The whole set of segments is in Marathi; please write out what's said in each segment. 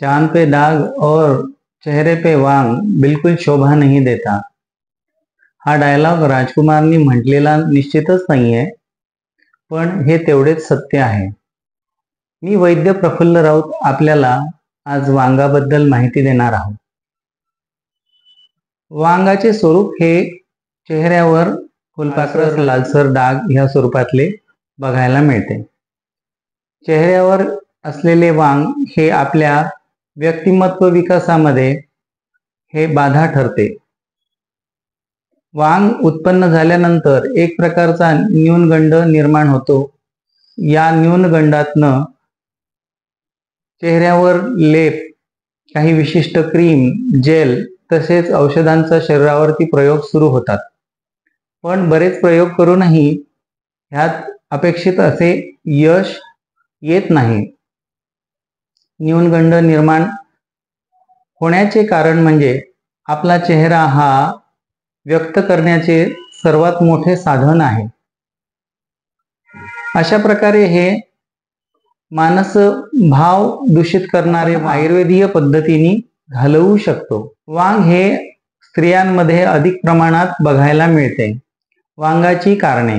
चांद पे दाग और चेहरे पे वांग बिलकुल शोभा नहीं देता। हा डायलॉग राजकुमारनी म्हटलेला निश्चितच नाहीये, पण हे तेवढेच सत्य आहे। मी वैद्य प्रफुल्ल राऊत आपल्याला आज वांगाबद्दल माहिती देणार आहोत। वांगाचे स्वरूप हे चेहऱ्यावर फुलपाखर, लालसर डाग ह्या स्वरूपातले बघायला मिळते। चेहऱ्यावर असलेले वांग हे आपल्या व्यक्तिमत्व विकासामध्ये हे बाधा ठरते। वांग उत्पन्न झाल्यानंतर एक प्रकारचा न्यूनगंड निर्माण होतो। या न्यूनगंडातनं चेहऱ्यावर लेप, काही विशिष्ट क्रीम, जेल तसेच औषधांचा शरीरावरती प्रयोग सुरू होतात। पण बरेच प्रयोग करूनही ह्यात अपेक्षित असे यश येत नाही। न्यूनगंड निर्माण होण्याचे कारण म्हणजे आपला चेहरा हा व्यक्त करण्याचे सर्वात मोठे साधन आहे। अशा प्रकारे हे मानस भाव दूषित करणारे आयुर्वेदीय पद्धतीने घालवू शकतो। वांग हे स्त्रियांमध्ये अधिक प्रमाणात बघायला मिळते। वांगाची कारणे: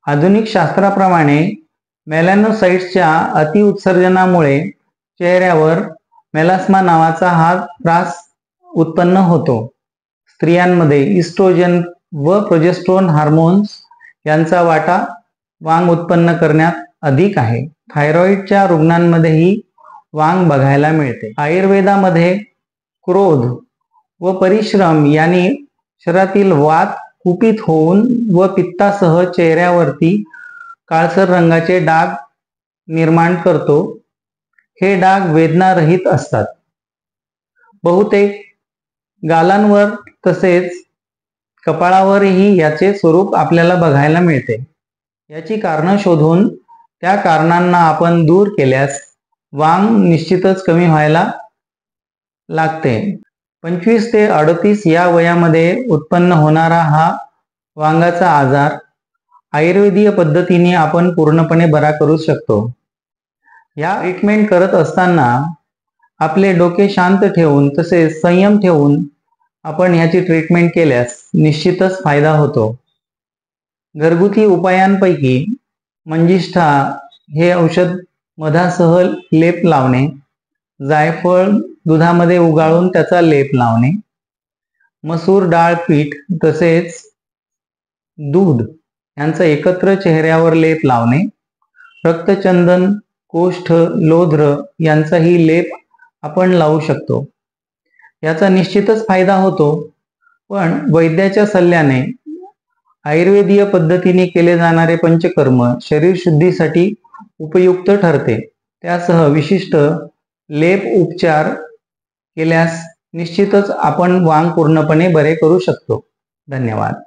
आधुनिक शास्त्राप्रमाणे मेलॅनोसाइट्सच्या अतिउत्सर्जनामुळे चेहऱ्यावर मेलास्मा नावाचा हा त्रास उत्पन्न होतो। स्त्रियांमध्ये इस्ट्रोजन व प्रोजेस्टेरॉन हार्मोन्स यांचा वाटा वांग उत्पन्न करण्यात अधिक आहे। थायरॉइडच्या रुग्णांमध्येही वांग बघायला मिळते। आयुर्वेदामध्ये क्रोध व परिश्रम यांनी शरीरातील वात कुपित होऊन व पित्तासह चेहऱ्यावरती काळसर रंगाचे डाग निर्माण करतो। हे डाग वेदनारहित असतात। बहुतेक गालांवर तसेच कपाळावरही याचे स्वरूप आपल्याला बघायला मिळते। याची कारणं शोधून त्या कारणांना आपण दूर केल्यास वांग निश्चितच कमी व्हायला लागते। 25 ते 38 या वयामध्ये उत्पन्न होणारा हा वांगाचा आजार आयुर्वेदीय पद्धतीने आपण पूर्णपणे बरा करू शकतो। या ट्रीटमेंट करत असताना आपले डोके शांत ठेवून तसेच संयम ठेवून आपण ह्याची ट्रीटमेंट केल्यास निश्चितच फायदा होतो। घरगुती उपायांपैकी मंजिष्ठा हे औषध मधासह लेप लावणे, जायफळ दुधामध्ये उगाळून त्याचा लेप लावणे, मसूर डाळ पीठ तसेच दूध यांचा एकत्र चेहऱ्यावर लेप लावणे, रक्तचंदन, कोष्ठ, लोध्र यांचाही लेप आपण लावू शकतो। याचा निश्चितच फायदा होतो। पण वैद्याच्या सल्ल्याने आयुर्वेदीय पद्धतीने केले जाणारे पंचकर्म शरीर शुद्धीसाठी उपयुक्त ठरते। त्यासह विशिष्ट लेप उपचार केल्यास निश्चितच आपण वांग पूर्णपणे बरे करू शकतो। धन्यवाद।